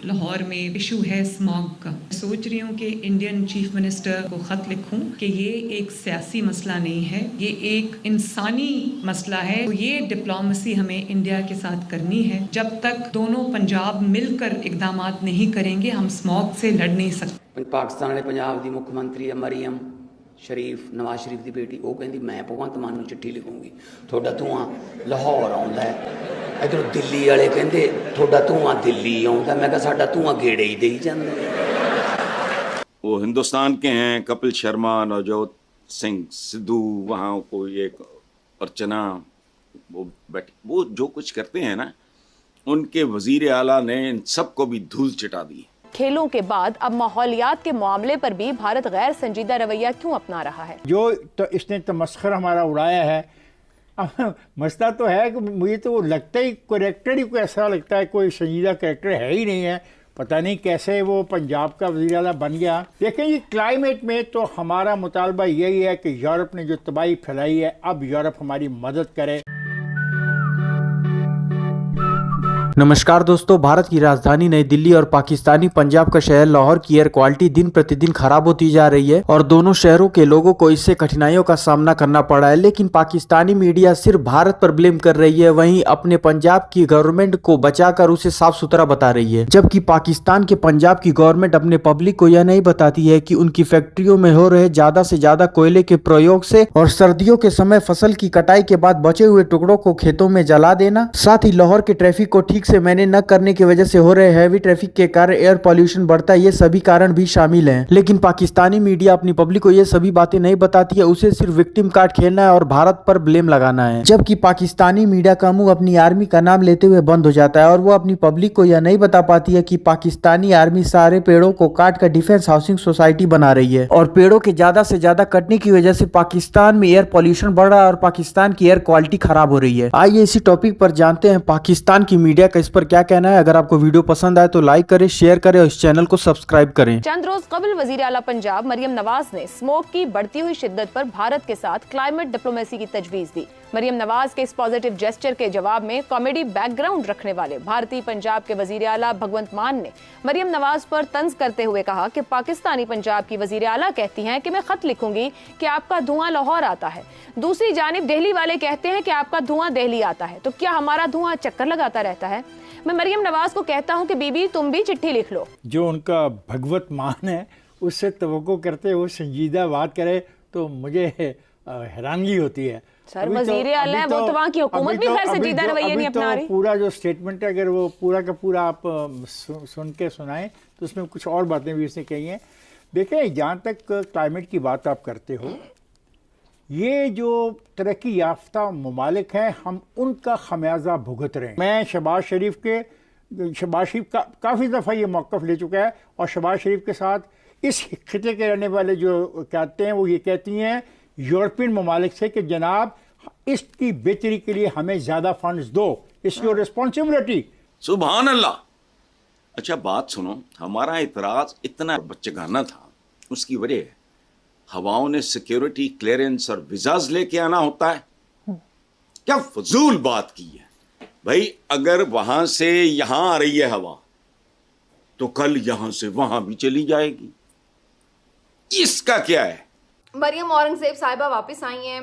लाहौर में इशू है स्मॉग का। सोच रही हूँ कि इंडियन चीफ मिनिस्टर को खत लिखूं कि ये एक सियासी मसला नहीं है, ये एक इंसानी मसला है। तो ये डिप्लोमेसी हमें इंडिया के साथ करनी है। जब तक दोनों पंजाब मिलकर इकदाम नहीं करेंगे हम स्मॉग से लड़ नहीं सकते। पाकिस्तान ने पंजाब की मुख्य मंत्री है मरियम शरीफ, नवाज शरीफ की बेटी, वो कहती मैं भगवंत मान नूं चिट्ठी लिखूंगी, थोड़ा धुआं लाहौर आउंदा है। इधरों दिल्ली वाले कहते थोड़ा धुआं दिल्ली आउंदा। मैं कहा साडा धुआं गेड़े ही देई जांदा। वो हिंदुस्तान के हैं, कपिल शर्मा, नवजोत सिंह सिद्धू, वहाँ कोई एक अर्चना, वो बैठे, वो जो कुछ करते हैं ना, उनके वजीर आला ने इन सबको भी धूल चिटा दी। खेलों के बाद अब माहौलियात के मामले पर भी भारत गैर संजीदा रवैया क्यों अपना रहा है? जो तो इसने तमस्खर हमारा उड़ाया है। मसला तो है कि मुझे तो लगता ही कैरेक्टर ही कोई ऐसा लगता है, कोई संजीदा कैरेक्टर है ही नहीं है। पता नहीं कैसे वो पंजाब का वज़ीर आला बन गया। देखें जी, क्लाइमेट में तो हमारा मुतालबा यही है कि यूरोप ने जो तबाही फैलाई है, अब यूरोप हमारी मदद करे। नमस्कार दोस्तों, भारत की राजधानी नई दिल्ली और पाकिस्तानी पंजाब का शहर लाहौर की एयर क्वालिटी दिन प्रतिदिन खराब होती जा रही है और दोनों शहरों के लोगों को इससे कठिनाइयों का सामना करना पड़ा है। लेकिन पाकिस्तानी मीडिया सिर्फ भारत पर ब्लेम कर रही है, वहीं अपने पंजाब की गवर्नमेंट को बचाकर उसे साफ सुथरा बता रही है। जबकि पाकिस्तान के पंजाब की गवर्नमेंट अपने पब्लिक को यह नहीं बताती है कि उनकी फैक्ट्रियों में हो रहे ज्यादा से ज्यादा कोयले के प्रयोग से और सर्दियों के समय फसल की कटाई के बाद बचे हुए टुकड़ों को खेतों में जला देना, साथ ही लाहौर के ट्रैफिक को ठीक से मैनेज न करने की वजह से हो रहे हैवी ट्रैफिक के कारण एयर पॉल्यूशन बढ़ता है, ये सभी कारण भी शामिल हैं। लेकिन पाकिस्तानी मीडिया अपनी पब्लिक को ये सभी बातें नहीं बताती है, उसे सिर्फ विक्टिम कार्ड खेलना है और भारत पर ब्लेम लगाना है। जबकि पाकिस्तानी मीडिया का मुंह अपनी आर्मी का नाम लेते हुए बंद हो जाता है और वो अपनी पब्लिक को यह नहीं बता पाती है कि पाकिस्तानी आर्मी सारे पेड़ों को काट कर डिफेंस हाउसिंग सोसाइटी बना रही है और पेड़ों के ज्यादा से ज्यादा कटने की वजह से पाकिस्तान में एयर पॉल्यूशन बढ़ रहा है और पाकिस्तान की एयर क्वालिटी खराब हो रही है। आइए इसी टॉपिक पर जानते हैं पाकिस्तान की मीडिया का इस पर क्या कहना है। अगर आपको वीडियो पसंद आए तो लाइक करें, शेयर करें और इस चैनल को सब्सक्राइब करें। चंद रोज कबल वजीर आला पंजाब मरियम नवाज ने स्मोक की बढ़ती हुई शिद्दत पर भारत के साथ क्लाइमेट डिप्लोमेसी की तजवीज दी। मरियम नवाज के इस पॉजिटिव जेस्चर के जवाब में कॉमेडी बैकग्राउंड रखने वाले भारतीय पंजाब के वजीर आला भगवंत मान ने मरियम नवाज पर तंज करते हुए कहा कि पाकिस्तानी पंजाब की वजीर आला कहती हैं कि मैं खत लिखूंगी कि आपका धुआं लाहौर आता है, दूसरी जानिब दिल्ली वाले कहते हैं कि आपका धुआं दिल्ली आता है, तो क्या हमारा धुआं चक्कर लगाता रहता है? मैं मरियम नवाज को कहता हूं कि बीबी तुम भी चिट्ठी लिख लो। जो उनका भगवत मान है उससे तवक्को करते हुए संजीदा बात करे तो मुझे हैरानगी होती है। सर वजीर आला है, वो तो वहाँ की हुकूमत भी खैर संजीदा रवैया नहीं अपना रही। पूरा जो स्टेटमेंट है, अगर वो पूरा का पूरा आप सुन के सुनाएं तो उसमें कुछ और बातें भी उसने कही हैं। देखें, जहाँ तक क्लाइमेट की बात आप करते हो, ये जो तरक्की याफ्ता ममालिक हैं हम उनका खमियाजा भुगत रहे हैं। मैं शहबाज शरीफ का काफ़ी दफ़ा ये मौक़िफ़ ले चुका है और शहबाज शरीफ के साथ इस खिते के रहने वाले जो कहते हैं वो ये कहती हैं यूरोपियन ममालिक से कि जनाब इसकी बेहतरी के लिए हमें ज़्यादा फंड्स दो, इट्स योर रिस्पॉन्सिबिलिटी। सुभान अल्लाह। अच्छा बात सुनो, हमारा इतराज इतना बच्चेगाना था, उसकी वजह हवाओं ने सिक्योरिटी क्लियरेंस और विजाज लेके आना होता है। क्या फजूल बात की है भाई। अगर वहां से यहां आ रही है हवा तो कल यहां से वहां भी चली जाएगी, इसका क्या है? मरियम औरंगजेब साहिबा वापस आई हैं,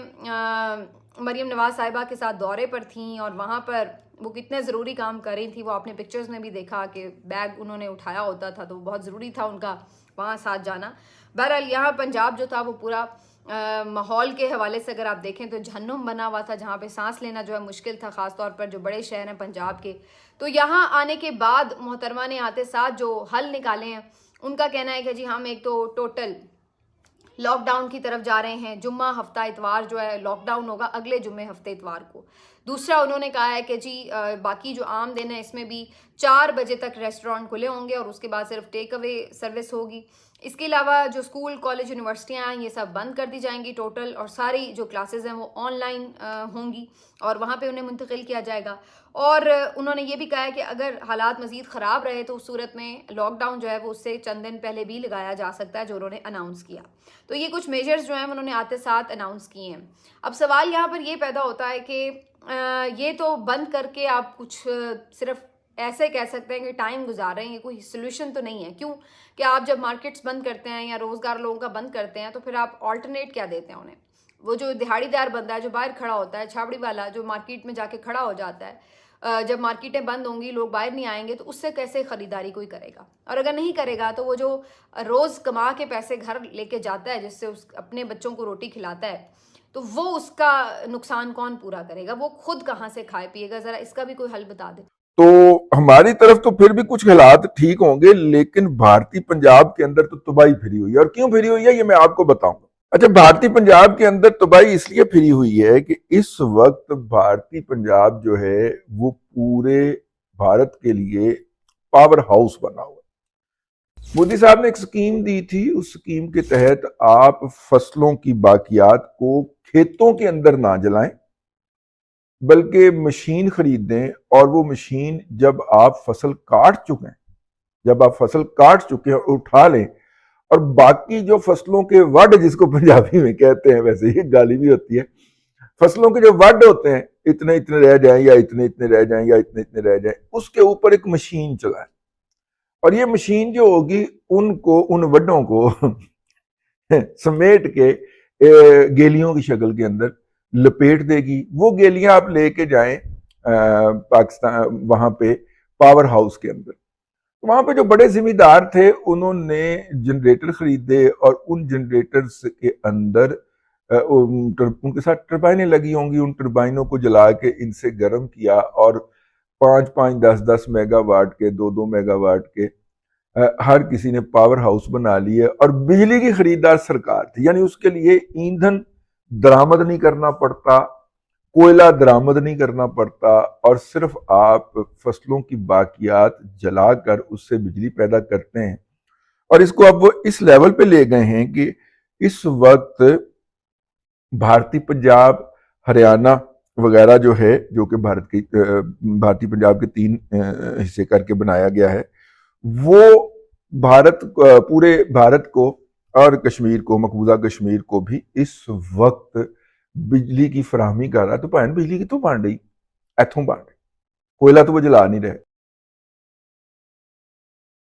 मरियम नवाज साहिबा के साथ दौरे पर थीं और वहाँ पर वो कितने ज़रूरी काम कर रही थी वो आपने पिक्चर्स में भी देखा कि बैग उन्होंने उठाया होता था, तो बहुत ज़रूरी था उनका वहाँ साथ जाना। बहरहाल यहाँ पंजाब जो था वो पूरा माहौल के हवाले से अगर आप देखें तो जहन्नुम बना हुआ था, जहाँ पे सांस लेना जो है मुश्किल था, ख़ास तौर पर जो बड़े शहर हैं पंजाब के। तो यहाँ आने के बाद मोहतरमा ने आते साथ जो हल निकाले हैं, उनका कहना है कि जी हम एक तो टोटल लॉकडाउन की तरफ जा रहे हैं, जुम्मा हफ्ता इतवार जो है लॉकडाउन होगा, अगले जुम्मे हफ्ते इतवार को। दूसरा उन्होंने कहा है कि जी बाकी जो आम दिन है इसमें भी 4 बजे तक रेस्टोरेंट खुले होंगे और उसके बाद सिर्फ टेक अवे सर्विस होगी। इसके अलावा जो स्कूल कॉलेज यूनिवर्सिटियाँ हैं ये सब बंद कर दी जाएंगी टोटल, और सारी जो क्लासेस हैं वो ऑनलाइन होंगी और वहाँ पे उन्हें मुंतकिल किया जाएगा। और उन्होंने ये भी कहा है कि अगर हालात मज़ीद ख़राब रहे तो उस सूरत में लॉकडाउन जो है वो उससे चंद दिन पहले भी लगाया जा सकता है, जो उन्होंने अनाउंस किया। तो ये कुछ मेजर्स जो हैं उन्होंने आते साथ अनाउंस किए हैं। अब सवाल यहाँ पर ये पैदा होता है कि ये तो बंद करके आप कुछ सिर्फ ऐसे कह सकते हैं कि टाइम गुजार रहे हैं, ये कोई सोल्यूशन तो नहीं है। क्यों कि आप जब मार्केट्स बंद करते हैं या रोज़गार लोगों का बंद करते हैं तो फिर आप ऑल्टरनेट क्या देते हैं उन्हें? वो जो दिहाड़ीदार बंदा है जो बाहर खड़ा होता है, छाबड़ी वाला जो मार्केट में जाके खड़ा हो जाता है, जब मार्केटें बंद होंगी, लोग बाहर नहीं आएंगे, तो उससे कैसे ख़रीदारी कोई करेगा? और अगर नहीं करेगा तो वो जो रोज़ कमा के पैसे घर लेके जाता है, जिससे उस अपने बच्चों को रोटी खिलाता है, तो वो उसका नुकसान कौन पूरा करेगा? वो खुद कहाँ से खाए पिएगा? ज़रा इसका भी कोई हल बता दे। तो हमारी तरफ तो फिर भी कुछ हालात ठीक होंगे, लेकिन भारतीय पंजाब के अंदर तो तबाही फिरी हुई है। और क्यों फिरी हुई है ये मैं आपको बताऊंगा। अच्छा, भारतीय पंजाब के अंदर तबाही इसलिए फिरी हुई है कि इस वक्त भारतीय पंजाब जो है वो पूरे भारत के लिए पावर हाउस बना हुआ है। मोदी साहब ने एक स्कीम दी थी, उस स्कीम के तहत आप फसलों की बाकियात को खेतों के अंदर ना जलाएं, बल्कि मशीन खरीदें, और वो मशीन जब आप फसल काट चुके हैं उठा लें, और बाकी जो फसलों के वड, जिसको पंजाबी में कहते हैं, वैसे ये गाली भी होती है, फसलों के जो वड होते हैं, इतने इतने रह जाएं या इतने इतने रह जाएं या इतने इतने रह जाएं, उसके ऊपर एक मशीन चलाएं, और ये मशीन जो होगी उनको, उन वडों को समेट के गेलियों की शक्ल के अंदर लपेट देगी। वो गेलियां आप लेके जाएं पाकिस्तान, वहां पे पावर हाउस के अंदर। वहां पे जो बड़े जिम्मेदार थे उन्होंने जनरेटर खरीदे, और उन जनरेटर्स के अंदर उनके साथ टरबाइनें लगी होंगी, उन टरबाइनों को जला के इनसे गर्म किया, और 5-5, 10-10 मेगावाट के, 2-2 मेगावाट के हर किसी ने पावर हाउस बना लिए। और बिजली की खरीदार सरकार थी, यानी उसके लिए ईंधन दरामद नहीं करना पड़ता, कोयला दरामद नहीं करना पड़ता, और सिर्फ आप फसलों की बाकियात जलाकर उससे बिजली पैदा करते हैं। और इसको अब वो इस लेवल पे ले गए हैं कि इस वक्त भारतीय पंजाब, हरियाणा वगैरह जो है, जो कि भारतीय पंजाब के 3 हिस्से करके बनाया गया है, वो पूरे भारत को और कश्मीर को, मकबूजा कश्मीर को भी इस वक्त बिजली की फराहमी कर रहा है। तो भैन बिजली कितों बन रही? इथों बन रही, कोयला तो वो जला नहीं रहे।